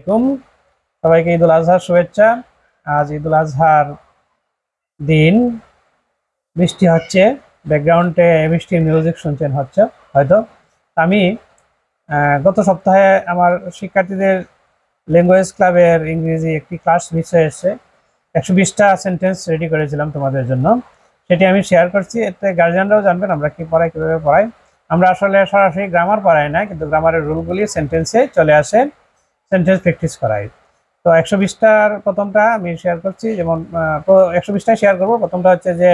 আসসালামু আলাইকুম সবাইকে ঈদুল আজহার শুভেচ্ছা। আজ ঈদুল আজহার দিন, বৃষ্টি হচ্ছে, ব্যাকগ্রাউন্ডে বৃষ্টির মিউজিক শুনছেন হচ্ছে হয়তো। আমি গত সপ্তাহে আমার শিক্ষার্থীদের ল্যাঙ্গুয়েজ ক্লাবের ইংরেজি একটি ক্লাস মিস হয়ে এসেছে। 120টা সেন্টেন্স রেডি করেছিলাম তোমাদের জন্য, সেটি আমি শেয়ার করছি। এতে গার্জিয়ানরাও জানবেন আমরা কি পড়াই, কীভাবে পড়াই। আমরা আসলে সরাসরি গ্রামার পড়াই না, কিন্তু গ্রামারের রুলগুলি সেন্টেন্সে চলে আসে, সেন্টেন্স প্র্যাকটিস করাই। তো 120টার প্রথমটা আমি শেয়ার করছি, যেমন 120টাই শেয়ার করবো। প্রথমটা হচ্ছে যে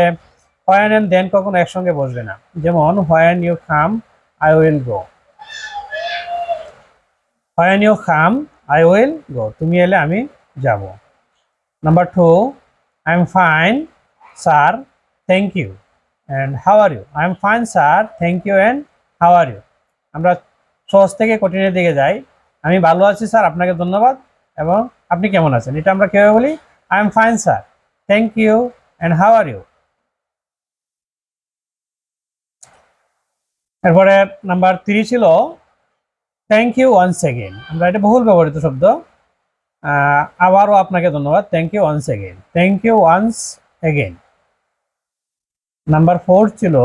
হোয়েন এন্ড দেন কখনো একসঙ্গে বসবে না। যেমন when you come I will go, when you come I will go, তুমি এলে আমি যাব। Number 2, I am fine sir thank you and how are you. I am fine sir thank you and how are you. আমরা সহজ থেকে কঠিনের দিকে যাই। আমি ভালো আছি স্যার, আপনাকে ধন্যবাদ, এবং আপনি কেমন আছেন। এটা আমরা কিভাবে বলি? I am fine sir thank you and how are you. এরপরে নাম্বার 3 ছিল থ্যাংক ইউ ওয়ান্স এগেইন। আমরা এটা বহুল ব্যবহৃত শব্দ। আবারও আপনাকে ধন্যবাদ, thank you once again, thank you once again. Number 4 ছিল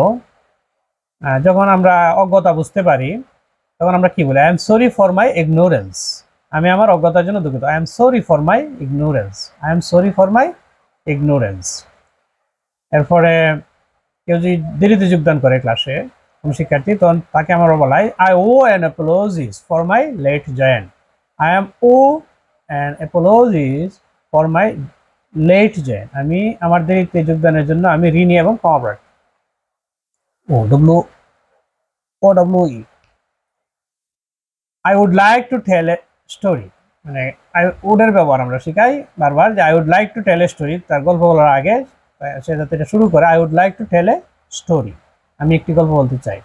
যখন আমরা অজ্ঞতা বুঝতে পারি তখন আমরা কি বলি? I am sorry for my ignorance. আমি আমার অজ্ঞতার জন্য দুঃখিত। I am sorry for my ignorance, I am sorry for my ignorance. এরপরে কেউ যদি দেরিতে যোগদান করে ক্লাসে, কোনো শিক্ষার্থী, তখন তাকে আমরা বলাই I owe an apologies for my late join. I am owe an apologies for my late join. আমি আমার দেরিতে যোগদানের জন্য আমি ঋণী এবং ক্ষমা প্রার্থী। O W E. I would like to tell a story, মানে আই উডের ব্যবহার আমরা শিখাই বারবার, যে I would like to tell a story. তার গল্প বলার আগে সে যাতে এটা শুরু করে, I would like to tell a story, আমি একটি গল্প বলতে চাই।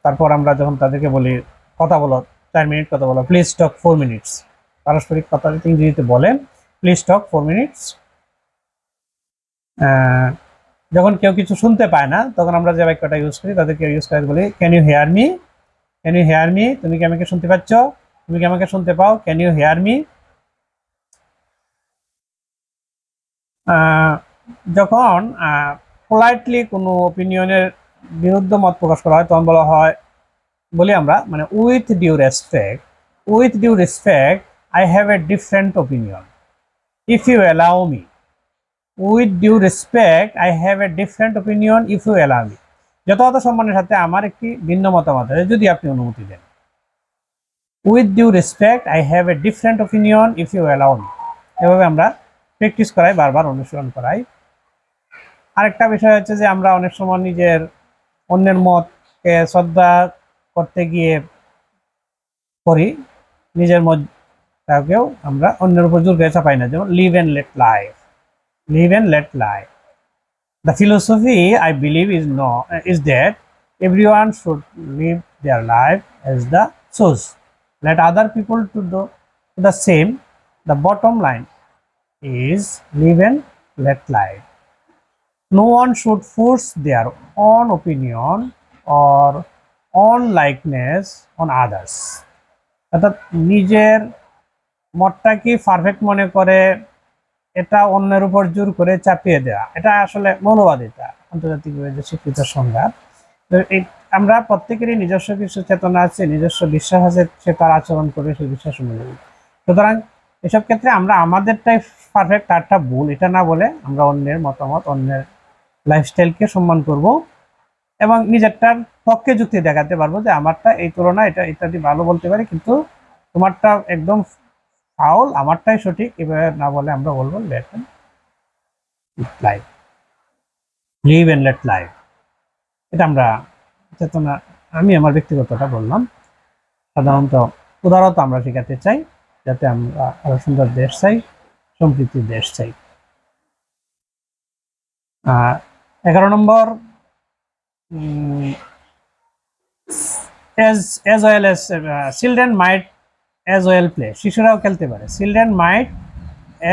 তারপর আমরা যখন তাদেরকে বলি কথা বলো 4 মিনিট কথা বলো, প্লিজ টক 4 মিনিটস। পারস্পরিক কথা যদি ইংরেজিতে বলেন, প্লিজ টক 4 মিনিটস। যখন কেউ কিছু শুনতে পায় না তখন আমরা যে বাক্যটা ইউজ করি, তাদেরকে ইউজ করে বলি can you hear me, can you hear me, তুমি কি আমাকে শুনতে পাচ্ছ, তুমি কি আমাকে শুনতে পাও, ক্যান ইউ হেয়ার মি। যখন পোলাইটলি কোনো অপিনিয়নের বিরুদ্ধে মত প্রকাশ করা হয় তখন বলা হয়, বলি আমরা, মানে with due respect I have a different opinion if you allow me. With due respect I have a different opinion if you allow me. যথাযথ সম্মানের সাথে আমার একটি ভিন্ন মতামত আছে যদি আপনি অনুমতি দেন। With due respect I have a different opinion if you allow me. এভাবে আমরা প্র্যাকটিস করাই, বারবার অনুসরণ করাই। আরেকটা বিষয় হচ্ছে যে আমরা অনেক সময় নিজের অন্যের মতকে শ্রদ্ধা করতে গিয়ে করি, নিজের মতটাকেও আমরা অন্যের উপর জোর করে চাপাই না। যেমন live and let life, live and let life. The philosophy I believe is that everyone should live their life as the choose. Let other people to do the same. The bottom line is live and let life. No one should force their own opinion or own likeness on others. অর্থাৎ নিজের মতটাকে perfect মনে করে এটা অন্যের উপর জোর করে চাপিয়ে দেওয়া, এটা আসলে মৌলবাদিতা, আন্তর্জাতিকভাবে স্বীকৃত সংজ্ঞা। আমরা প্রত্যেকেরই নিজস্ব কিছু চেতনা আছে, নিজস্ব বিশ্বাস আছে, সে তার আচরণ করে সেই বিশ্বাস অনুযায়ী। সুতরাং এসব ক্ষেত্রে আমরা আমাদেরটাই পারফেক্ট, তারটা ভুল, এটা না বলে আমরা অন্যের মতামত, অন্যের লাইফস্টাইলকে সম্মান করব এবং নিজেরটার পক্ষে যুক্তি দেখাতে পারবো যে আমারটা এই তুলনায় এটা ইত্যাদি ভালো বলতে পারি, কিন্তু তোমারটা একদম ফাউল, আমারটাই সঠিক, এভাবে না বলে আমরা বলবো let life, live and let life. এটা আমরা চেতনা, আমি আমার ব্যক্তিগতটা বললাম। সাধারণত উদারতা আমরা শেখাতে চাই, যাতে আমরা আরো সুন্দর দেশ চাই, সম্প্রীতির দেশ চাই। 11 নম্বর, as well as children might as well play, শিশুরাও খেলতে পারে। children might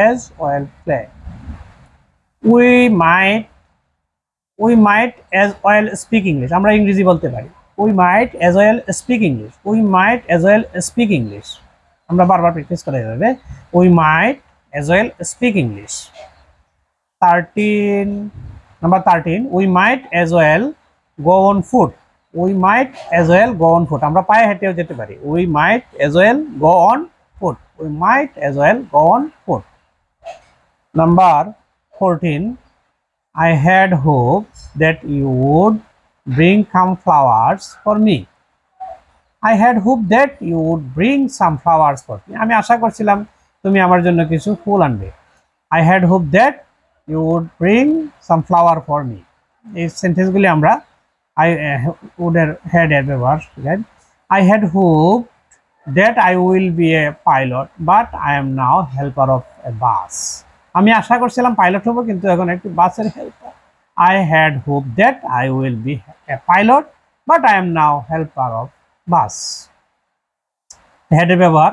as well play. we might as well speak English, আমরা ইংরেজি বলতে পারি। We might as well speak English, we might as well speak English. আমরা বারবার practice করা যাবে। We might as well speak English. 13 number 13, we might as well go on foot, we might as well go on foot. আমরা পায়ে হেঁটেও যেতে পারি। We might as well go on foot, we might as well go on foot. Number 14, I had hoped that you would bring some flowers for me. I had hoped that you would bring some flowers for me. আমি আশা করছিলাম তুমি আমার জন্য কিছু ফুল আনবে। I had hoped that you would bring some flower for me. এই সেন্টেন্সগুলি আমরা I would have had এর ব্যবহার। I had hoped that I will be a pilot, but I am now helper of a bus. আমি আশা করছিলাম pilot হব, কিন্তু এখন একটি বাসের helper. I had hoped that I will be a pilot, but I am now helper of bus. Had এর ব্যবহার।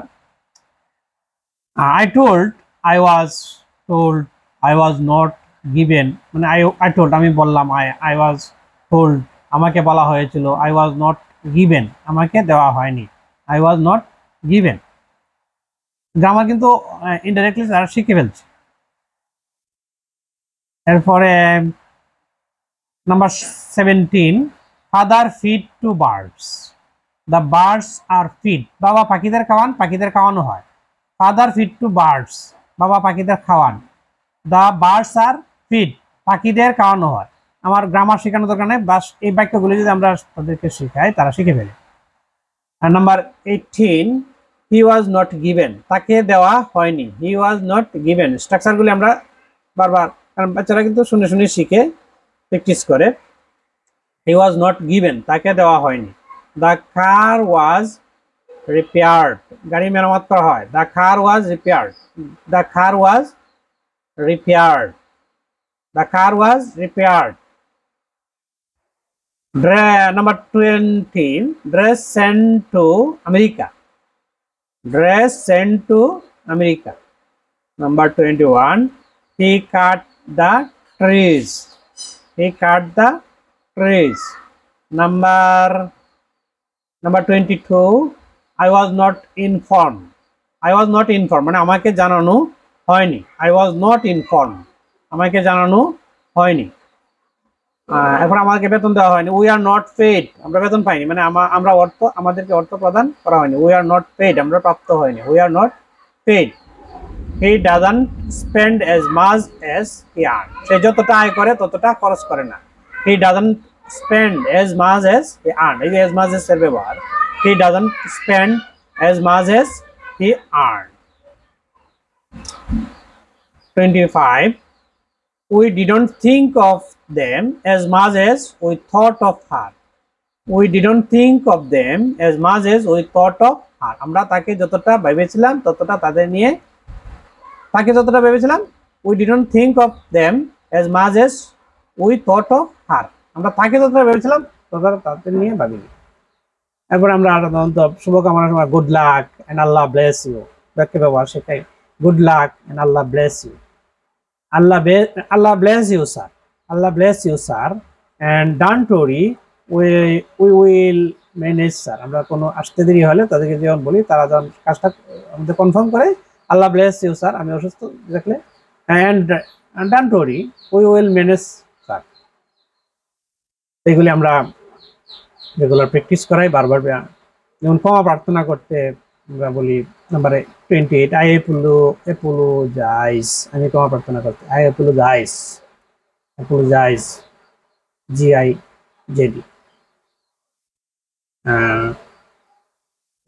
I was not given, মানে I told আমি বললাম, I was told আমাকে বলা হয়েছিল, I was not given আমাকে দেওয়া হয়নি, I was not given। Grammar কিন্তু ইনডাইরেক্টলি তারা শিখে ফেলছে। এরপরে number 17, father feed to birds, the birds are feed. বাবা পাখিদের খাওয়ান, পাখিদের খাওয়ানো হয়। ফাদার ফিড টু বার্ডস, বাবা পাখিদের খাওয়ান। দ্য বার্ডস আর ফিড, পাখিদের খাওয়ানো হয়। আমার গ্রামার শেখানো দরকার নেই, বাস এই বাক্যগুলি যদি আমরা তাদেরকে শেখাই তারা শিখে ফেলে। আর number 18, he was not given, তাকে দেওয়া হয়নি। হি ওয়াজ নট গিভেন স্ট্রাকচারগুলি আমরা বারবার, কারণ বাচ্চারা কিন্তু শুনে শুনে শিখে প্র্যাকটিস করে। হি ওয়াজ নট গিভেন, তাকে দেওয়া হয়নি। দ্য কার ওয়াজ রিপেয়ার্ড, গাড়ি মেরামত করা হয়। The car was repaired, the car was repaired, the car was repaired. Number 20, dress sent to America, dress sent to America. Number 21, he cut the trees, he cut the trees. Number 22, I was not informed, I was not informed মানে আমাকে জানানো হয়নি। I was not informed আমাকে জানানো হয়নি। এখন আমাদেরকে বেতন দেওয়া হয়নি। উই আর নট পেইড, আমরা বেতন পাইনি, মানে আমরা আমাদেরকে অর্থ প্রদান করা হয়নি। উই আর নট পেইড, আমরা প্রাপ্ত হয়নি। We are not paid. He doesn't spend as much as he earn, সে যতটা আয় করে ততটা খরচ করে না। He doesn't spend as much as he earn, এই যে অ্যাজ মাচ এর ব্যবহার। He doesn't spend as much as he earn. 25, we didn't think of them as much as we thought of her. We didn't think of them as much as we thought of her. আমরা তাকে যতটা ভেবেছিলাম ততটা তাদের নিয়ে, তাকে যতটা ভেবেছিলাম, we didn't think of them as much as we thought of her. আমরা তাকে যতটা ভেবেছিলাম ততটা তাদের নিয়ে ভাবিনি। এরপর আমরা সাধারণত শুভকামনার সময় good luck and Allah bless you বাক্য ব্যবহার শেখাই। Good luck and Allah bless you. Allah bless you, sir. Allah bless you, sir. And don't worry, we will manage, sir. আমরা কোনো আসতে দেরি হলে তাদেরকে যখন বলি, তারা যখন কাজটা আমাদের কনফার্ম করে, Allah bless you, sir, আমি অসুস্থ দেখলে, and don't worry, we will manage, sir. এগুলি আমরা রেগুলার প্র্যাকটিস করাই বারবার। যেমন ক্ষমা প্রার্থনা করতে আমরা বলি নাম্বার 28, I apologize, আমি ক্ষমা প্রার্থনা করতে, I apologize, GIJD।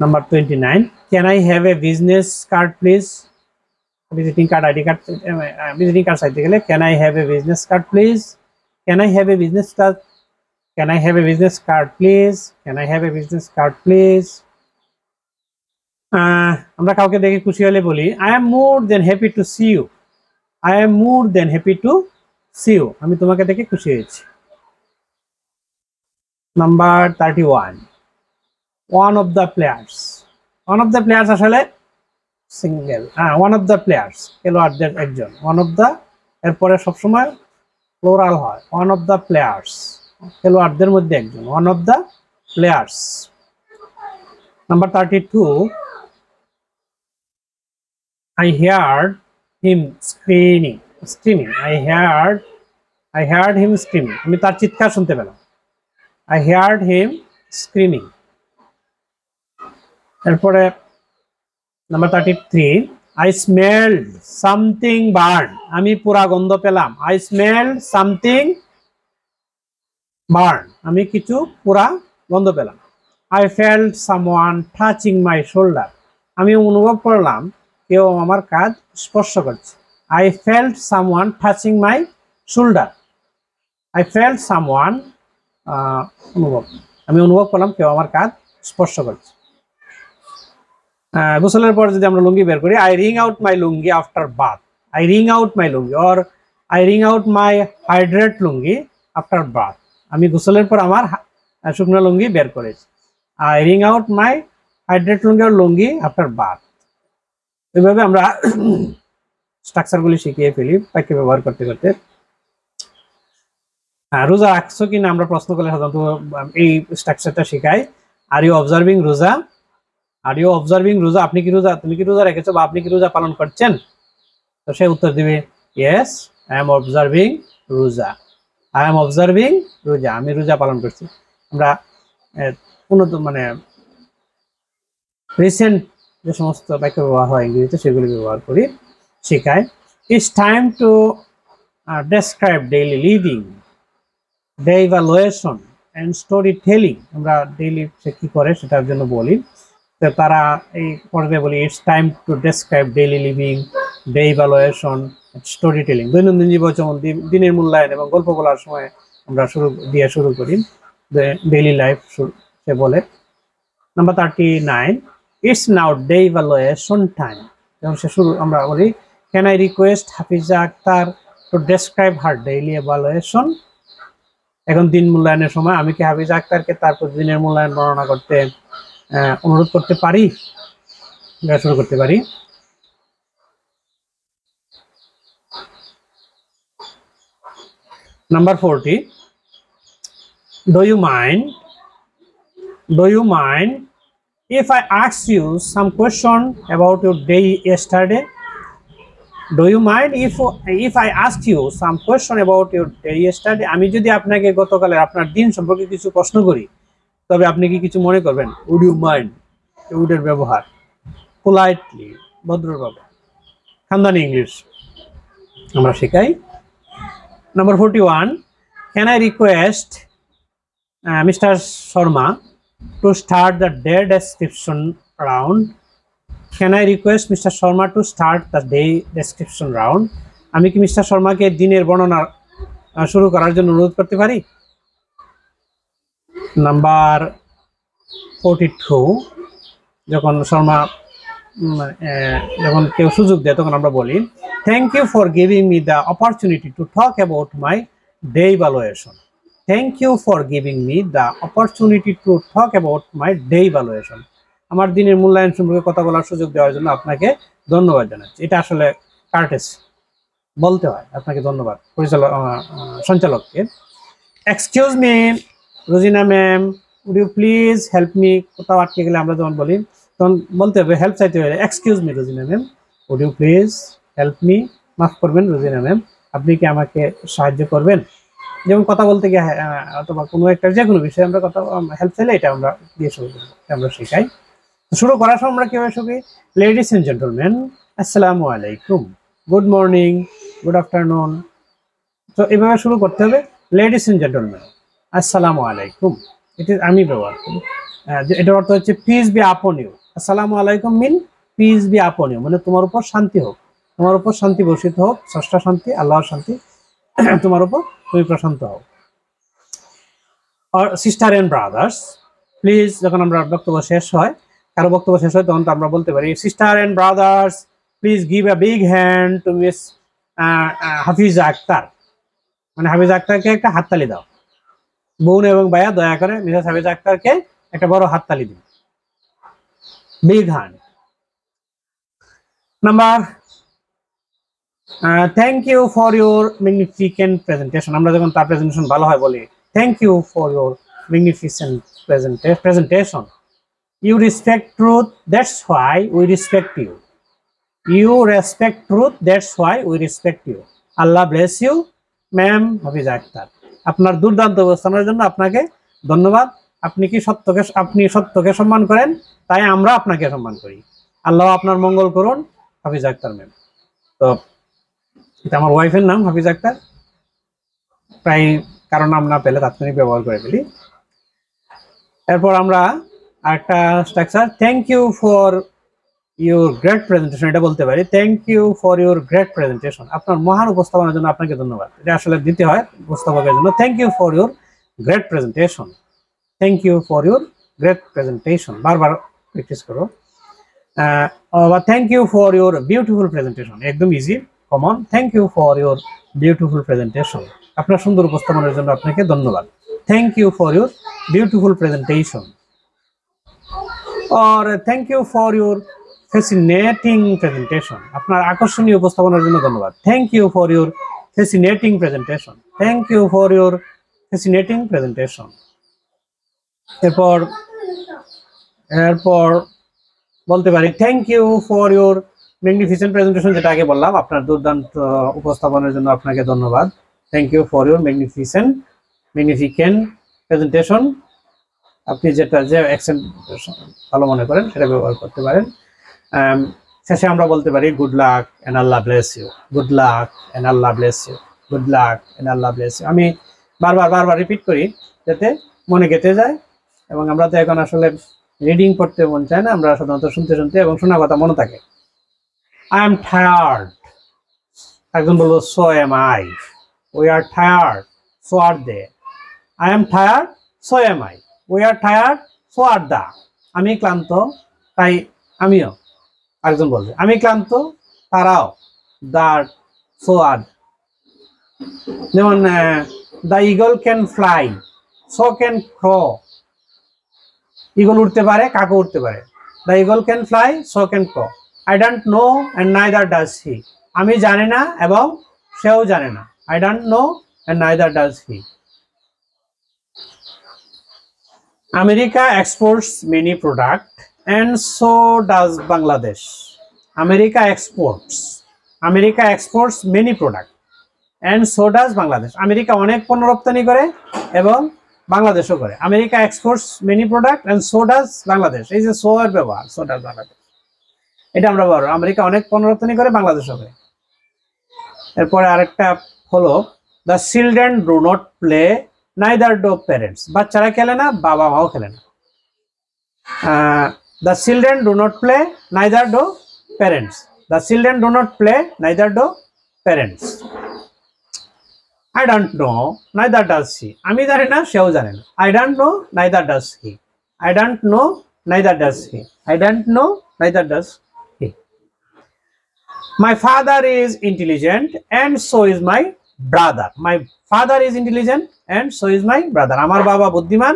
Number 29, can I have a business card please? Visiting card, ID card, visiting card চাইতে গেলে can I have a business card please? Can I have a business card? Can I have a business card please? Can I have a business card please? আমরা কাউকে দেখে খুশি হলে বলি I am more than happy to see you, I am more than happy to see you, আমি তোমাকে দেখে খুশি হয়েছি। Number 31, one of the players, one of the players আসলে single, one of the players খেলোয়াড়দের একজন, one of the এরপরে সবসময় প্লোরাল হয়, one of the players খেলোয়াড়দের মধ্যে একজন, one of the players. Number 32, I heard him screaming. I heard him screaming. আমি তার চিৎকার শুনতে পেলাম। I heard him screaming. এরপরে number 33, I smelled something burn. আমি পোড়া গন্ধ পেলাম। I smelled something burn. আমি কিছু পোড়া গন্ধ পেলাম। I felt someone touching my shoulder. আমি অনুভব করলাম কেউ আমার কাঁধ স্পর্শ করছে। I felt someone touching my shoulder. I felt someone আমি অনুভব করলাম কেউ আমার কাঁধ স্পর্শ করছে। গোসলের পর যদি আমরা লুঙ্গি বের করি, I wring out my lungi after bath. I wring out my lungi or I wring out my hydrate lungi after bath. আমি গোসলের পর আমার শুকনো লুঙ্গি বের করেছি। I wring out my hydrate lungi or lungi after bath. এইভাবে আমরা স্ট্রাকচারগুলি শিখিয়ে ফেলি বাক্য ব্যবহার করতে করতে। রোজা রাখছো কিনা আমরা প্রশ্ন করলে সাধারণত এই স্ট্রাকচারটা শেখাই। আর ইউ অবজার্ভিং রোজা? আর ইউ অবজার্ভিং রোজা? আপনি কি রোজা, তুমি কি রোজা রেখেছো বা আপনি কি রোজা পালন করছেন? তো সে উত্তর দিবে ইয়েস আই এম অবজার্ভিং রোজা। আই এম অবজার্ভিং রোজা, আমি রোজা পালন করছি। আমরা উন্নত মানে রিসেন্ট যে সমস্ত বাক্য ব্যবহার হয় ইংরেজিতে সেগুলি ব্যবহার করি, শেখাই। It's time to describe daily living, day evaluation and story telling. আমরা ডেইলি সে কি করে সেটার জন্য বলি। তো তারা এই পর্বে বলি it's time to describe daily living, day evaluation, story telling. দৈনন্দিন জীবন যেমন দিনের মূল্যায়ন এবং গল্প বলার সময় আমরা শুরু করি ডেইলি লাইফ সে বলে। Number 39, it's now day evaluation time. যেমন সে আমরা বলি can I request Hafiza Akter to describe her daily evaluation. এখন দিন মূল্যায়নের সময় আমি কি হাফিজা আক্তারকে তার প্রতিদিনের মূল্যায়ন বর্ণনা করতে অনুরোধ করতে পারি? শুরু করতে পারি। Number 40, do you mind if I ask you some question about your day yesterday? Do you mind if I ask you some question about your day yesterday? আমি যদি আপনাকে গতকালের আপনার দিন সম্পর্কে কিছু প্রশ্ন করি তবে আপনি কি কিছু মনে করবেন? Would you mind? would এর ব্যবহার পোলাইটলি, ভদ্রভাবে, খানদানি ইংলিশ আমরা শেখাই। Number 41, can I request Mr. Sharma to start the day description round? Can I request Mr. Sharma to start the day description round? আমি কি মিস্টার শর্মাকে দিনের বর্ণনা শুরু করার জন্য অনুরোধ করতে পারি? নাম্বার 42, যখন কেউ সুযোগ দেয় তখন আমরা বলি thank you for giving me the opportunity to talk about my day evaluation. Thank you for giving me the opportunity to talk about my day evaluation. আমার দিনের মূল্যায়ন সম্পর্কে কথা বলার সুযোগ দেওয়ার জন্য আপনাকে ধন্যবাদ জানাচ্ছি। এটা আসলে কার্টেস বলতে হয়, আপনাকে ধন্যবাদ সঞ্চালককে। Excuse me Rozina ma'am, would you please help me? কোথাও আটকে গেলে আমরা যখন বলি তখন বলতে হবে, হেল্প চাইতে হবে, excuse me Rozina ma'am, would you please help me? মাফ করবেন রোজিনা ম্যাম, আপনি কি আমাকে সাহায্য করবেন? যেমন কথা বলতে গিয়ে অথবা কোনো একটা যে কোনো বিষয়ে আমরা কথা হেল্প চাইলে এটা আমরা দিয়ে শুরু করি, আমরা শেখাই। শুরু করার সময় আমরা কীভাবে শিখি? লেডিস এন্ড জেন্টলম্যান, আসসালামু আলাইকুম, গুড মর্নিং, গুড আফটারনুন। তো এভাবে শুরু করতে হবে, লেডিস এন্ড জেন্টলম্যান, আসসালামু আলাইকুম। এটি আমি ব্যবহার করি। এটার অর্থ হচ্ছে পিস বি আপন ইউ। আসসালামু আলাইকুম mean peace be upon you, মানে তোমার উপর শান্তি হোক, তোমার উপর শান্তি বর্ষিত হোক, স্রষ্টা শান্তি, আল্লাহর শান্তি তোমার উপর, তুমি প্রশান্ত হও। আর সিস্টার এন্ড ব্রাদার্স, প্লিজ যখন আমরা বক্তব্য শেষ হয়, কারো বক্তব্য শেষ হয় তখন তো আমরা বলতে পারি sister and brothers please give a big hand to miss Hafiza Akter, মানে হাফিজা আক্তারকে একটা হাততালি দাও। বোন এবং ভাইয়া দয়া করে মিসেস হাফিজা আক্তারকে একটা বড় হাততালি দিন, big hand. Number thank you for your magnificent presentation. আমরা যখন তার প্রেজেন্টেশন ভালো হয় বলি thank you for your magnificent presentation. You respect truth, that's why we respect you. You respect truth, that's why we respect you. Allah bless you, ma'am Hafiza Akter. আপনার দুর্দান্ত অবস্থানের জন্য আপনাকে ধন্যবাদ। আপনি সত্যকে সম্মান করেন, তাই আমরা আপনাকে সম্মান করি। আল্লাহ আপনার মঙ্গল করুন, হাফিজা আক্তার ম্যাম। তো এটা আমার ওয়াইফের নাম হাফিজা আক্তার, প্রায় কারো নাম না পেলে তাৎক্ষণিক ব্যবহার করে ফেলি। এরপর আমরা আরেকটা structure, thank you for your great presentation, এটা বলতে পারি thank you for your great presentation, আপনার মহান উপস্থাপনার জন্য আপনাকে ধন্যবাদ। এটা আসলে দিতে হয় উপস্থাপকের জন্য, thank you for your great presentation, thank you for your great presentation, বারবার প্র্যাকটিস করো। বা thank you for your beautiful presentation, একদম easy common, thank you for your beautiful presentation, আপনার সুন্দর উপস্থাপনার জন্য আপনাকে ধন্যবাদ, thank you for your beautiful presentation. or thank you for your fascinating presentation, আপনার আকর্ষণীয় উপস্থাপনার জন্য ধন্যবাদ, thank you for your fascinating presentation, thank you for your fascinating presentation। এরপর বলতে পারি thank you for your magnificent presentation, যেটা আগে বললাম, আপনার দুর্দান্ত উপস্থাপনার জন্য আপনাকে ধন্যবাদ, thank you for your magnificent presentation. আপনি যে অ্যাকসেন্ট ভালো মনে করেন সেটা ব্যবহার করতে পারেন। শেষে আমরা বলতে পারি good luck and Allah bless you, good luck and Allah bless you, good luck and Allah bless you. আমি বারবার রিপিট করি যাতে মনে গেঁথে যায়, এবং আমরা তো এখন আসলে রিডিং পড়তে মন চায় না, আমরা সাধারণত শুনতে এবং শোনা কথা মনে থাকে। আই এম টায়ার্ড, একজন বলবো so am I, we are tired, so are they. I am tired, so am I, we are tired, so are they. আমি ক্লান্ত, তাই আমিও। আরেকজন বলবে আমি ক্লান্ত, তারাও, দ্যাট, সো আর। যেমন the eagle can fly, so can crow, eagle উঠতে পারে, কাকও উঠতে পারে। The eagle can fly, so can crow. I don't know and neither does he, আমি জানি না এবং সেও জানে না। I don't know and neither does he. America exports many products and so does Bangladesh. America exports many products and so does Bangladesh. America অনেক পণ্য রপ্তানি করে এবং বাংলাদেশও করে। America exports many products and so does Bangladesh. এই যে so এর ব্যবহার, so does Bangladesh, এটা আমরা বলবো আমেরিকা অনেক পণ্য রপ্তানি করে, বাংলাদেশও করে। এরপরে আরেকটা হলো the children do not play, neither do parents. বাচ্চারা খেলে না, বাবা মাও খেলে না। The children do not play, neither do parents. The children do not play, neither do parents. I don't know, neither does she. আমি জানি না, সেও জানে না। I don't know, neither does he. I don't know, neither does he. I don't know, neither does he. My father is intelligent and so is my brother. My father is intelligent and so is my brother. আমার বাবা বুদ্ধিমান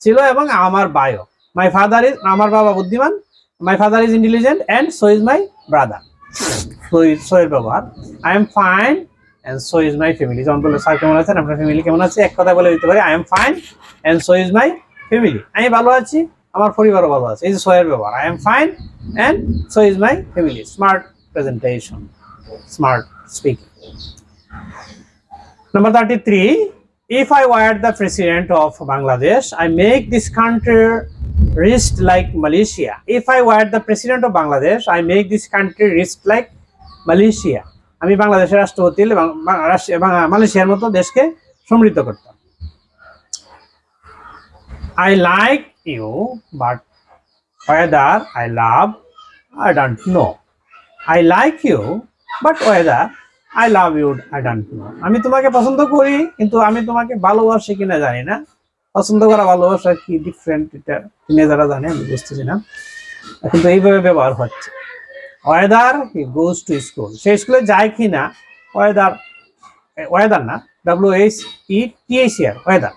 ছিল এবং আমার ভাইও। My father is, আমার বাবা বুদ্ধিমান, my father is intelligent and so is my brother. So এর ব্যবহার I am fine and so is my family. যেমন বলে স্যার কেমন আছেন, আপনার ফ্যামিলি কেমন আছে, এক কথা বলে দিতে পারি I am fine and so is my family. আমি ভালো আছি, আমার পরিবারও ভালো আছে। এই যে so এর ব্যবহার I am fine and so is my family. Smart presentation, smart speaking. Number 33, if I were the president of Bangladesh, I make this country rich like Malaysia. If I were the president of Bangladesh, I make this country rich like Malaysia. আমি বাংলাদেশের রাষ্ট্রপতি হলে মালয়েশিয়ার মতো দেশকে সমৃদ্ধ করতাম। I like you, but whether I love, I don't know. I like you, but whether I love you, I don't know. আমি তোমাকে পছন্দ করি, কিন্তু আমি তোমাকে ভালোবাসি কিনা জানি না। পছন্দ করা ভালোবাসা কি ডিফারেন্ট, এটা যারা জানে, আমি বুঝতেছি না, কিন্তু এইভাবে ব্যবহার হচ্ছে। Whether he goes to school, সে স্কুলে যায় কিনা, ওয়েদার না, WHETHER, ওয়েদার,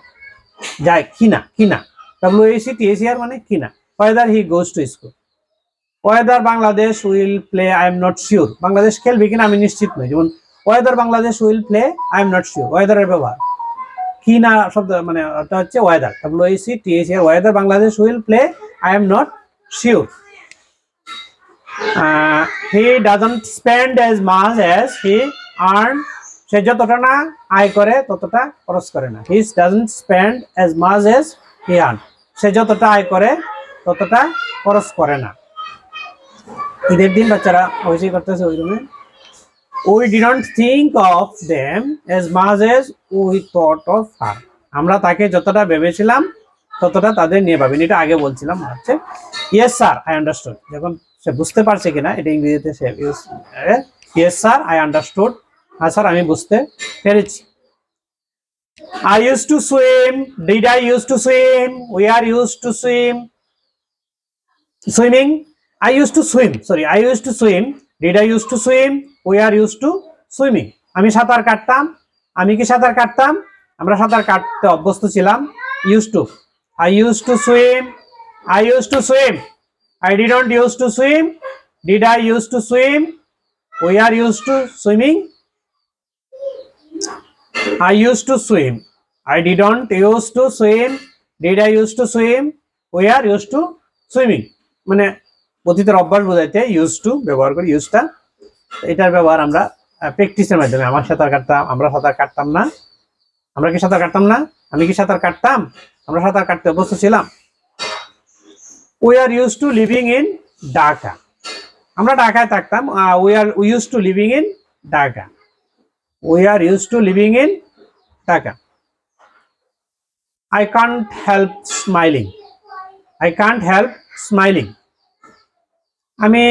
যায় কিনা, WHETHER মানে কিনা। Whether he goes to school. Whether Bangladesh will play, I am not sure, Bangladesh খেলবে কিনা আমি নিশ্চিত নই। যেমন whether Bangladesh will play, I am not sure, ওয়েদারের ব্যবহার। কি না শব্দ মানে ওটা হচ্ছে whether, WECTHER, whether Bangladesh will play, I am not sure. He doesn't spend as much as he earn, সে যতটা না আয় করে ততটা খরচ করে না। He doesn't spend as much as he earn, সে যতটা আয় করে ততটা খরচ করে না। ঈদের দিন বাচ্চারা ওই করতেছে ওই রুমে। We didn't think of them as much as we thought of her. আমরা তাকে যতটা ভেবেছিলাম ততটা তাদের নিয়ে ভাবিনি। এটা আগে বলছিলাম হচ্ছে ইয়েস স্যার আই আন্ডারস্টুড, যখন সে বুঝতে পারছে কিনা এটা ইংরেজিতে সে use, yes sir I understood, হ্যাঁ স্যার আমি বুঝতে পেরেছি। I used to swim, did I used to swim, we are used to swim, swimming, I used to swim, sorry I used to swim, did I used to swim, we are used to swimming. আমি সাঁতার কাটতাম, আমি কি সাঁতার কাটতাম, আমরা সাঁতার কাটতে অভ্যস্ত ছিলাম। used to, I used to swim, I used to swim, I didn't used to swim, did I used to swim, we are used to swimming. I used to swim, I didn't used to swim, did I used to swim, we are used to swimming. মানে অতীতের অভ্যাস বোঝাইতে use to ব্যবহার করি। ইউজটা এটার ব্যবহার আমরা প্র্যাকটিসের মাধ্যমে, আমার সাঁতার কাটতাম, আমরা সাঁতার কাটতাম না, আমরা কি সাঁতার কাটতাম না, আমি কি সাঁতার কাটতাম, আমরা সাঁতার কাটতে অভ্যস্ত ছিলাম। We are use to living in Dhaka, আমরা ঢাকায় থাকতাম। We use to living in Dhaka, we are use to living in Dhaka. I can't help smiling, I can't help smiling, আমি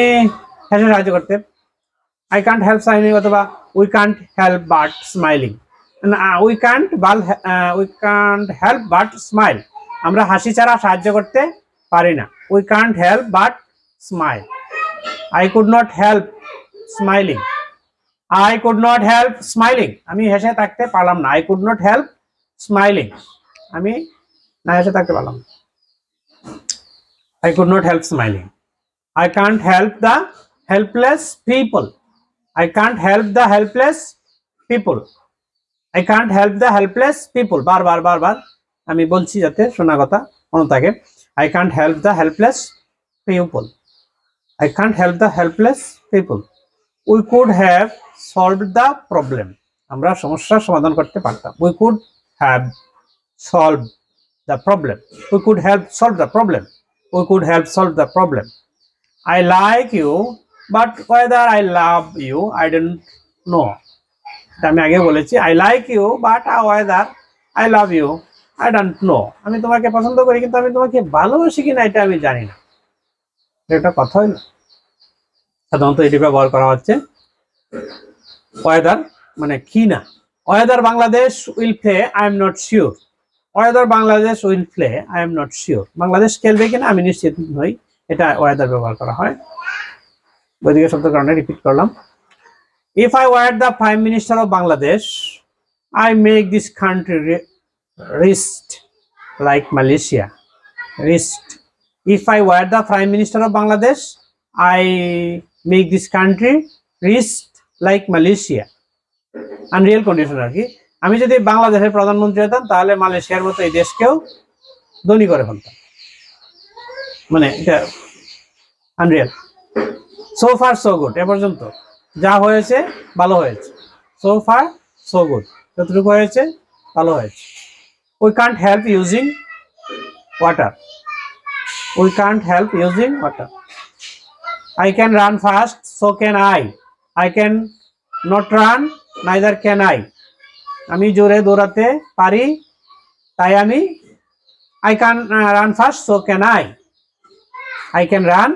হেসে সাহায্য করতে। I can't help smiling অথবা we can't help but smiling, we can't help but smile, আমরা হাসি ছাড়া সাহায্য করতে পারি না। we can't help but smile, I could not help smiling, I could not help smiling, আমি হেসে থাকতে পারলাম না। I could not help smiling, আমি না হেসে থাকতে পারলাম। I could not help smiling, I can't help the helpless people, I can't help the helpless people, I can't help the helpless people, বারবার বারবার আমি বলছি যাতে শোনা কথা মনে থাকে। I can't help the helpless people, I can't help the helpless people, we could have solved the problem, আমরা সমস্যার সমাধান করতে পারতাম। We could have solved the problem, we could help solve the problem, we could help solve the problem. I like you but whether I love you I don't know, আমি আগে বলেছি I like you but whether I love you I don't know, আমি তোমাকে পছন্দ করি কিন্তু আমি তোমাকে ভালোবাসি কিনা এটা আমি জানি না। এটা কথা হলো, সাধারণত এটি ব্যবহার করা হচ্ছে ওয়েদার মানে কি না। Weather Bangladesh will play, I am not sure, weather Bangladesh will play, I am not sure, Bangladesh খেলবে কিনা আমি নিশ্চিত নই, এটা ওয়েদার ব্যবহার করা হয়। বৈদিক শব্দের কারণে রিপিট করলাম। If I were the prime minister of Bangladesh I make this country rich like Malaysia, rich. If I were the prime minister of Bangladesh I make this country rich like Malaysia, unreal condition আর কি। আমি যদি বাংলাদেশের প্রধানমন্ত্রী হতাম তাহলে মালয়েশিয়ার মতো এই দেশকেও ধনী করে ফেলতাম, মানে এটা unreal. So far so good, এ পর্যন্ত যা হয়েছে ভালো হয়েছে। সো ফার সো গুড, যতটুকু হয়েছে ভালো হয়েছে। We can't help using water, we can't help using water. I can run fast so can I can not run neither can I, আমি জোরে দৌড়াতে পারি তাই আমি I can run fast so can I can run,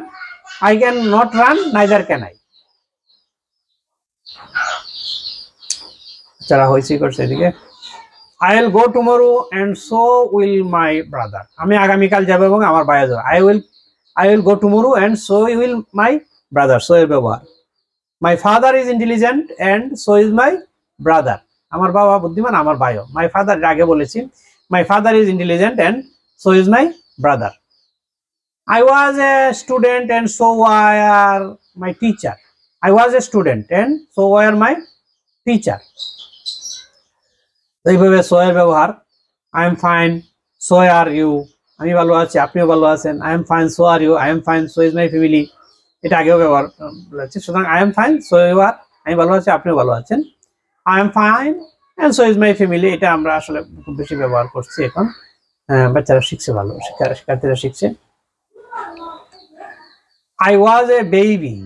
I can not run neither can I। যারা হয়েছে করছে এদিকে I will go tomorrow and so will my brother, আমি আগামীকাল যাব এবং আমার ভাই যাবে। I will go tomorrow and so will my brother, so এর ব্যবহার। My father is intelligent and so is my brother, আমার বাবা বুদ্ধিমান আমার ভাইও। My father আগে বলেছি, my father is intelligent and so is my brother। I was a student and so were my teacher, I was a student and so were my teacher। এইভাবে so এর ব্যবহার I am fine, so are you, আমি ভালো আছি আপনিও ভালো আছেন। I am fine, so are you, I am fine, so is my family, এটা আগেও ব্যবহার হচ্ছে। সুতরাং I am fine, so you are, আমি ভালো আছি আপনিও ভালো আছেন। I am fine and so is my family, এটা আমরা আসলে খুব বেশি ব্যবহার করছি এখন। বাচ্চারা শিখছে, ভালো শিক্ষার্থীরা শিখছে। I was a baby,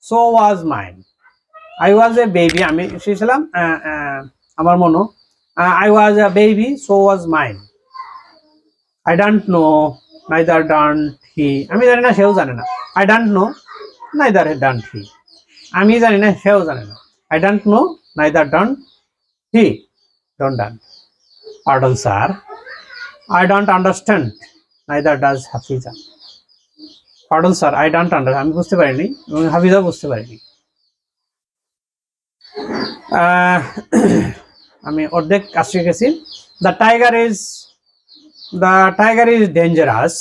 so was mine. I was a baby, আমি শিখছিলাম আমার মনো। I was a baby, so was mine. I don't know, neither don't he, আমি জানি না সেও জানে না। I don't know, neither don't he, আমি জানি না সেও জানে না। I don't know, neither don't he, don't done. Pardon sir, I don't understand, neither does Hafiza. Pardon sir, I don't understand, আমি বুঝতে পারিনি এবং হাফিজাও বুঝতে পারিনি। আমি অর্ধেক কাজ শিখেছি। The tiger is dangerous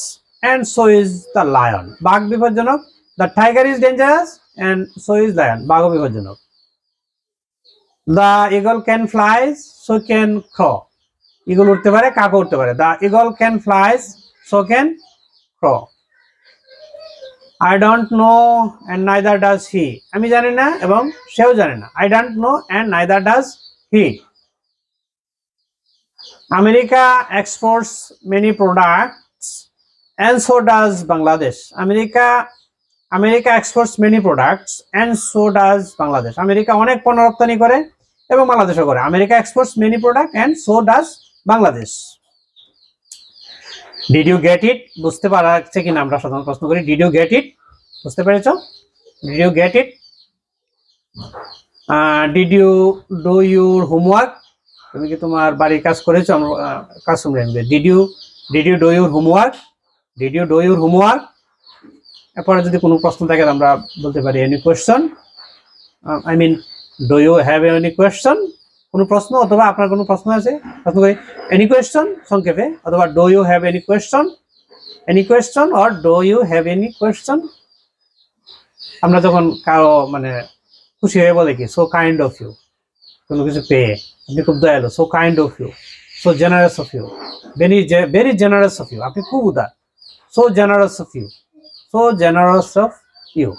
and so is the lion. বাঘ বিপজ্জনক। The tiger is dangerous and so is lion. বাঘও বিপজ্জনক। The eagle can fly, so can crow. Eagle উঠতে পারে, কাকও উঠতে পারে। The eagle can fly, so can crow. I don't know and neither does he. আমি জানি না এবং সেও জানে না। I don't know and neither does he. America exports many products and so does Bangladesh. America exports many products and so does Bangladesh. America অনেক পণ্য রপ্তানি করে এবং বাংলাদেশও করে। America exports many products and so does Bangladesh. Did you get it, বুঝতে পারছে কিনা আমরা সাধারণ প্রশ্ন করি। ডিড ইউ গেট ইট, বুঝতে পেরেছো? Did you get it. Did you do your homework, তুমি কি তোমার বাড়ির কাজ করেছো? কাজ শুনবে। Did you do your homework, did you do your homework. এরপরে যদি কোনো প্রশ্ন থাকে আমরা বলতে পারি any question, I mean do you have any question, কোনো প্রশ্ন অথবা আপনার কোনো প্রশ্ন আছে প্রশ্ন করি এনি কোয়েশ্চন সংক্ষেপে, অথবা do you have any question or do you have any question. আমরা যখন কারো মানে খুশি হয়ে বলে কি সো কাইন্ড অফ ইউ, কোনো কিছু পেয়ে আপনি খুব দয়ালু, so kind of you, so generous of you, very generous of you, আপনি খুব উদার, so generous of you, so generous of you.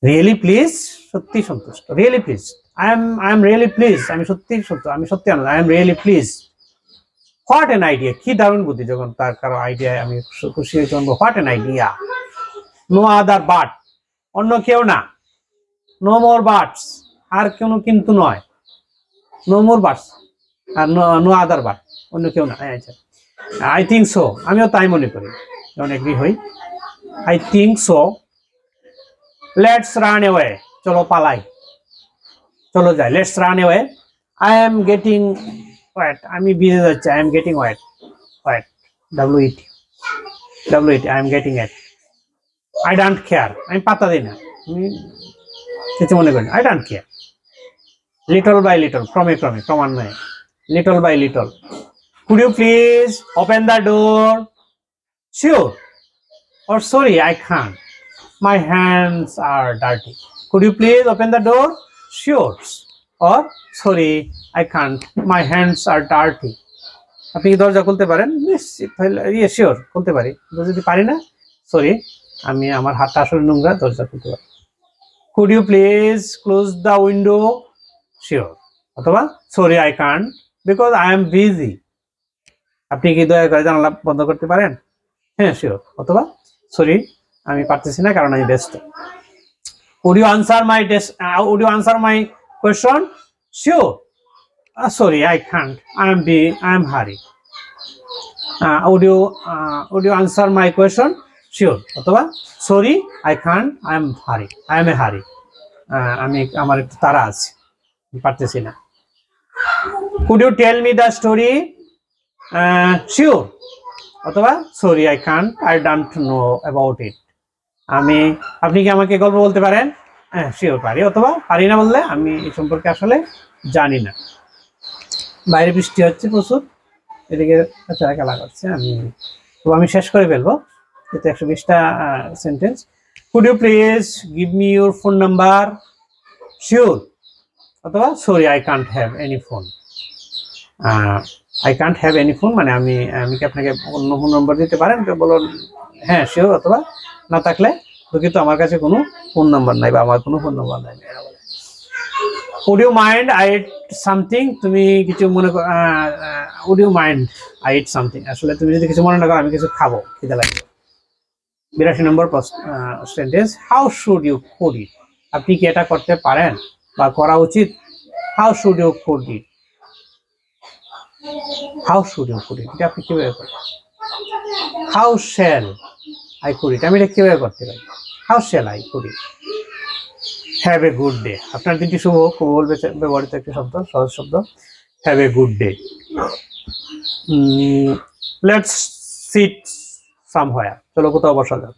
Really please, সত্যি সন্তুষ্ট। Really please, I am really pleased, আমি সত্যি আনন্দ। I am really pleased. What an idea, কি দারুণ বুদ্ধি, যখন তার কারো আইডিয়ায় আমি খুশি হয়ে জন্ম। What an idea. No other but, অন্য কেউ না। No more buts, আর কোনো কিন্তু নয়। No more buts R no other but, অন্য কেউ না। আচ্ছা, I think so, আমিও তাই মনে করি, যখন এগ্রি হই। I think so. Let's run away, চলো পালাই, চলো যাই। Let's run away. I am getting wet, আমি ভিজে যাচ্ছি। I am getting wet, WET, I am getting it. I don't care, আমি পাত্তা দিই না, আমি কিছু মনে করি না। I don't care. Little by little, ক্রমান্বয়ে, little by little. Could you please open the door, sure or sorry I can't, my hands are dirty. Could you please open the door, sure or sorry I can't, my hands are dirty. আপনি কি দরজা খুলতে পারেন? নিশ্চিত ইয়ে sure খুলতে পারি, যদি পারি না সরি, আমি আমার হাতটা আসলে নোংরা, দরজা খুলতে পারি। Could you please close the window, sure, অথবা sorry I can't because I am busy. আপনি কি দয়া করে জানালা বন্ধ করতে পারেন? হ্যাঁ শিওর, অথবা সরি আমি পারতেছি না কারণ আমি ব্যস্ত। Would you answer my question? Sure. Sorry, I can't. I am hurry. Would you answer my question? Sure. অথবা sorry, I can't. I am a hurry. আমি আমার একটু তাড়া আছে, পারতেছি না। Could you tell me the story? Sure. অথবা sorry, I can't. I don't know about it. আপনি কি আমাকে গল্প বলতে পারেন? হ্যাঁ শিওর পারি, অথবা পারি না বললে আমি এই সম্পর্কে আসলে জানি না। বাইরে বৃষ্টি হচ্ছে প্রচুর, এদিকে খেলা করছে। আমি শেষ করে ফেলবো, এটা 120টা sentence. Could you please give me your phone number, sure, অথবা sorry I can't have any phone. I can't have any phone মানে আমি কি আপনাকে অন্য ফোন নম্বর দিতে পারেন, তো বলুন হ্যাঁ শিওর, অথবা না থাকলে দুঃখিত আমার কাছে কোনো ফোন নাম্বার নাই বা আমার কোনো ফোন নাম্বার নাই। Would you mind I eat something, তুমি কিছু মনে করো, would you mind I eat something, আসলে তুমি যদি কিছু মনে না করো আমি কিছু খাবো, খিদে লাগবে। 82 নম্বর sentence, how should you could it, আপনি কি এটা করতে পারেন বা করা উচিত। How should you could it, how should you could it, এটা আপনি কিভাবে করবেন। How shall I could it, আমি এটা কিভাবে করতে পারি। How shall I could it. Have a good day, আপনার দিনটি শুভ, খুব ব্যবহৃত একটি শব্দ, সহজ শব্দ, have a good day. Let's sit somewhere, চলো কোথাও বসা যাক।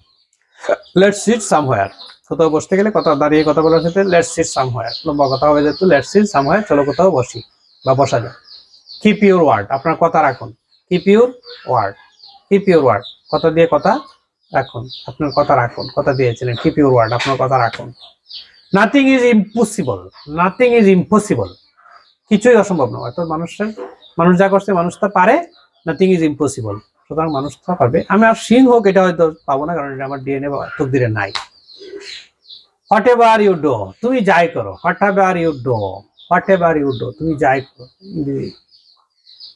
লেটস সিট সামহোয়ার, কোথাও বসতে গেলে কথা দাঁড়িয়ে কথা বলার ক্ষেত্রে লেটস সিট সামহোয়ার, লম্বা কথা হবে যেহেতু লেটস সিট সামহোয়ার, চলো কোথাও বসি বা বসা যাক। কিপ ইউর ওয়ার্ড, আপনার কথা রাখুন। Keep your word, keep your word, কথা দিয়ে কথা রাখুন, আপনার কথা রাখুন, কথা দিয়েছিলেন, কিপ ইউর ওয়ার্ড, আপনার কথা রাখুন। Nothing is impossible, nothing is impossible, কিছুই অসম্ভব নয়, অর্থাৎ মানুষ যা করছে মানুষ তা পারে, নাথিং ইজ ইম্পসিবল, সুতরাং মানুষ তা পারবে। আমি আর সিং হোক এটা হয়তো পাবো না, কারণ এটা আমার ডিএনএ বা তকদিরে নাই। হোয়াট এভার ইউ ডু, তুমি যাই করো, whatever you do, whatever you do, তুমি যাই করো,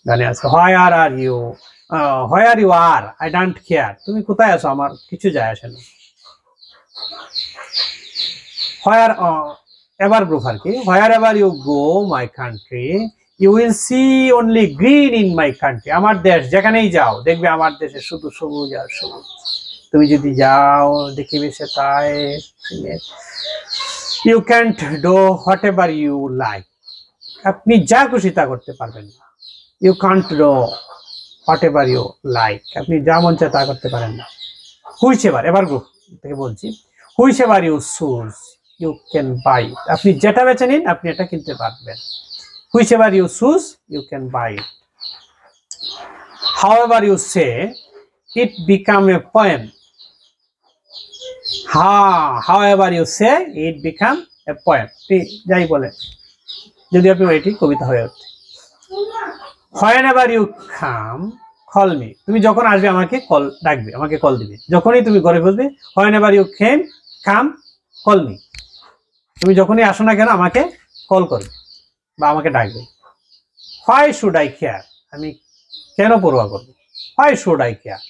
গানে আছে where are you, where you are I don't care, তুমি কোথায় আছো আমার কিছু যায় আসে না। হোয়ার এভার গ্রুপ আর কি, wherever you go my country you will see only green in my country, আমার দেশ যেখানেই যাও দেখবে আমার দেশে শুধু সবুজ আর সবুজ, তুমি যদি যাও দেখিবে সে তাই। You can't do whatever you like, আপনি যা খুশি তা করতে পারবেন না। You can't do whatever you like, আপনি যা মন চায় তা করতে পারেন না। হুইচ এভার, এবার গ্রুপ থেকে বলছি, whichever you choose you can buy, আপনি যেটা বেছে নিন আপনি এটা কিনতে পারবেন। Whichever you choose you can buy it. However you say it become a poem, however you say it become a poem, যাই বলে যদি আপনি এটি কবিতা হয়ে ওঠে। Whenever you come call me, তুমি যখন আসবে আমাকে কল ডাকবে, আমাকে কল দিবে, যখনই তুমি ঘরে বলবে whenever you come call me, তুমি যখনই আসো না কেন আমাকে কল করবে বা আমাকে ডাকবে। হোয়াই শুড আই কেয়ার, আমি কেন পরোয়া করবো, why should I care.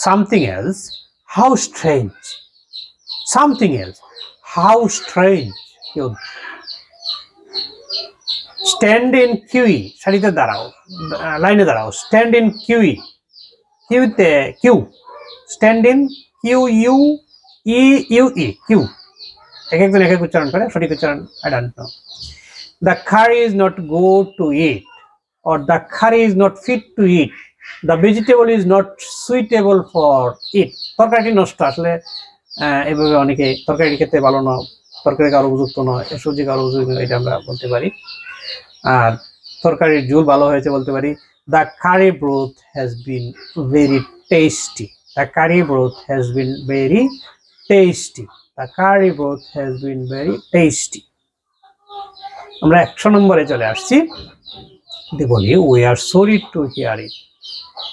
Something else, how strange, something else, how strange. Stand in queue, সারিতে দাঁড়াও, লাইনে দাঁড়াও, স্ট্যান্ড ইন কিউই, কিউতে queue, stand in Q U E U E queue, এক একজন এক এক উচ্চারণ করে, সঠিক উচ্চারণ I don't know. The curry is not good to eat or the curry is not fit to eat, the vegetable is not suitable for it, তরকারিটি নষ্ট, আসলে এভাবে অনেকে তরকারি খেতে ভালো না, তরকারি কারো উপযুক্ত নয়, সবজি কারো উপযুক্ত, এটা আমরা বলতে পারি। আর তরকারির ঝোল ভালো হয়েছে বলতে পারি the curry broth has been very tasty, the curry broth has been very tasty, the curry broth has been very tasty। আমরা 100 নম্বরে চলে আসছি, বলি we are sorry to hear it,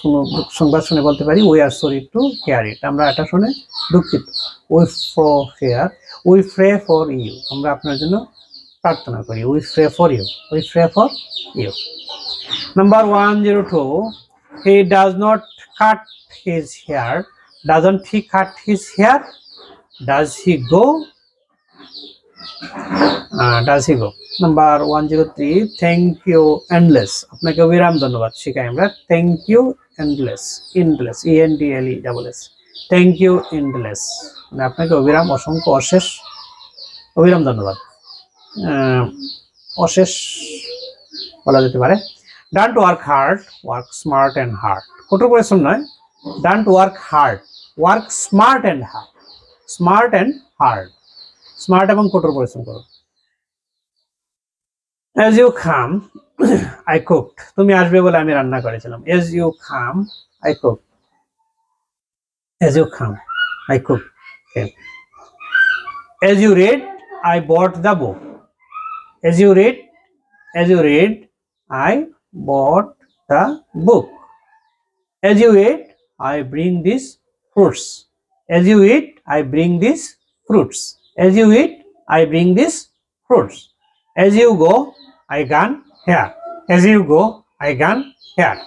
কোনো সংবাদ শুনে বলতে পারি we are sorry to hear it, আমরা এটা শুনে দুঃখিত। উই প্রে ফর ইউ, আমরা আপনার জন্য প্রার্থনা করি, we pray for you, we pray for you. Number 102, he does not cut his hair, doesn't he cut his hair, does he go, does he go. Number 103, thank you endless, আপনাকে অবিরাম ধন্যবাদ শিখাই আমরা, thank you endless, endless ENDLE double S, thank you endless মানে আপনাকে অবিরাম, অসংখ্য, অশেষ, অবিরাম ধন্যবাদ, অশেষ বলা যেতে পারে। Don't work hard, work smart and hard, কঠোর পরিশ্রম নয়, don't work hard, work smart and hard, smart and hard, smart এবং কঠোর পরিশ্রম করো। As you come, I cooked, তুমি আসবে বলে আমি রান্না করেছিলাম। As you come, I cooked, as you come, I cooked, okay. As you read, I bought the book, as you read, I bought the book. As you eat, I bring these fruits. As you eat, I bring these fruits. As you eat, I bring these fruits. As you go, I gone here. As you go, I gone here.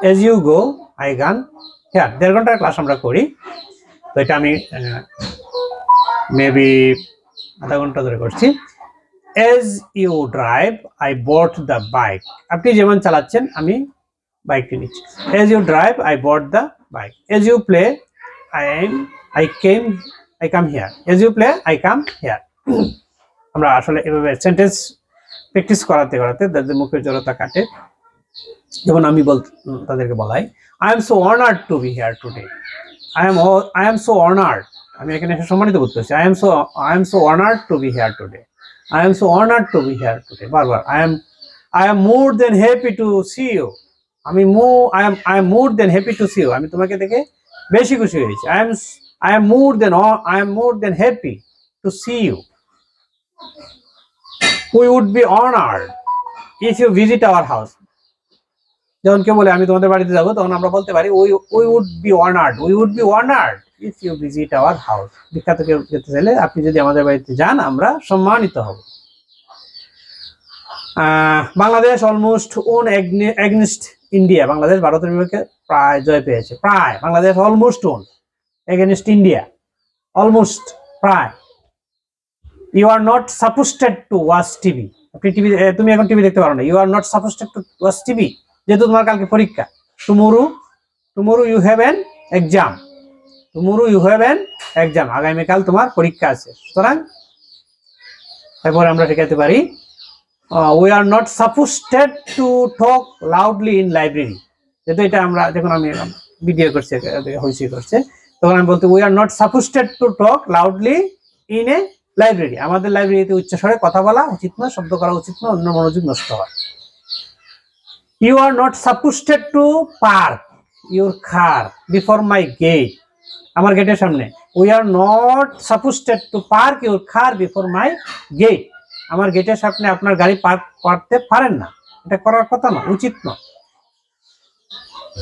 As you go, I gone here. 1.5 ঘন্টার class আমরা করি, তো এটা আমি maybe আধা ঘন্টা ধরে করছি। As you drive, I bought the bike. আপনি যেমন চালাচ্ছেন আমি বাইকটি নিচ্ছি। As you drive, I bought the bike. As you play, I come here. As you play, I come here. আমরা আসলে এভাবে সেন্টেন্স প্র্যাকটিস করাতে করাতে তাদের মুখের জড়তা কাটে। যেমন আমি তাদেরকে বলাই, I am so honored to be here today. I am so honored. আমি এখানে সম্মানিত বোধ করছি। I am so honored to be here today. I am so honored to be here today. বারবার I am more than happy to see you. I am more than happy to see you. আমি তোমাকে দেখে বেশি খুশি হয়েছি। I am more than happy to see you. We would be honored if you visit our house. যখন কেউ বলে আমি তোমাদের বাড়িতে যাব, তখন আমরা বলতে পারি we would be honored if you visit our house. বিখ্যাত কেউ যেতে চাইলে আপনি যদি আমাদের বাড়িতে যান আমরা সম্মানিত হব। Bangladesh almost won against India. Bangladesh ভারতের বিপক্ষে প্রায় জয় পেয়েছে। প্রায় Bangladesh almost won against India. Almost, প্রায়। You are not supposed to watch TV. তুমি এখন টিভি দেখতে পারো না। You are not supposed to watch TV, যেহেতু তোমার কালকে পরীক্ষা। Tomorrow you have an exam. আগামীকাল তোমার পরীক্ষা আছে। সুতরাং এরপরে আমরা শিখাতে পারি we are not supposed to talk loudly in library. যেহেতু এটা আমরা যখন আমি ভিডিও করছি তখন আমি বলতে we are not supposed to talk loudly in a library. আমাদের লাইব্রেরিতে উচ্চস্বরে কথা বলা উচিত নয়, শব্দ করা উচিত নয়, অন্য মনোযোগ নষ্ট হয়। You are not supposed to park your car before my gate. আমার গেটের সামনে। We are not supposed to park your car before my gate. আমার গেটের সামনে আপনার গাড়ি পার্ক করতে পারেন না, এটা করার কথা না, উচিত না।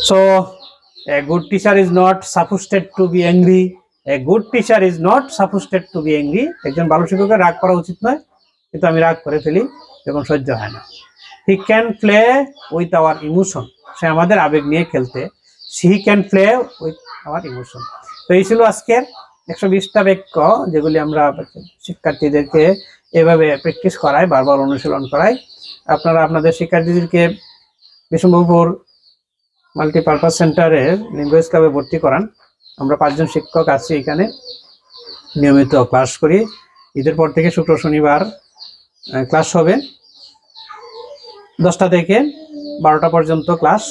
So a good teacher is not supposed to be angry. A good teacher is not supposed to be angry. একজন ভালো শিক্ষকের রাগ করা উচিত নয়, কিন্তু আমি রাগ করে ফেলি যখন সহ্য হয় না। He can play with our emotion. সে আমাদের আবেগ নিয়ে খেলতে। He can play with our emotion. তো এই ছিল আজকের 120টা বাক্য, যেগুলি আমরা শিক্ষার্থীদেরকে এভাবে প্র্যাকটিস করাই, বারবার অনুশীলন করাই। আপনারা আপনাদের শিক্ষার্থীদেরকে বিষ্ণুপুর মাল্টিপারপাস সেন্টারের ল্যাঙ্গুয়েজ ক্লাবে ভর্তি করান। আমরা 5 জন শিক্ষক আছি এখানে, নিয়মিত ক্লাস করি। ঈদের পর থেকে শুক্র শনিবার ক্লাস হবে 10টা থেকে 12টা পর্যন্ত ক্লাস।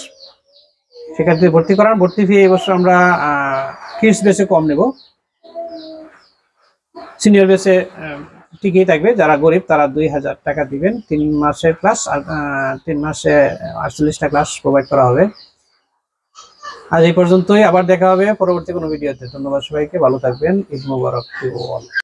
শিক্ষার্থীদের ভর্তি করান। ভর্তি ফি এই বছর আমরা কিডস বেসে কম নেব, সিনিয়র বেসে ঠিকই থাকবে। যারা গরিব তারা 2000 টাকা দিবেন। 3 মাসের ক্লাস, 3 মাসে 48টা ক্লাস প্রোভাইড করা হবে। আজ এই পর্যন্তই, আবার দেখা হবে পরবর্তী কোনো ভিডিওতে। ধন্যবাদ সবাইকে, ভালো থাকবেন। ঈদ মোবারক টু অল।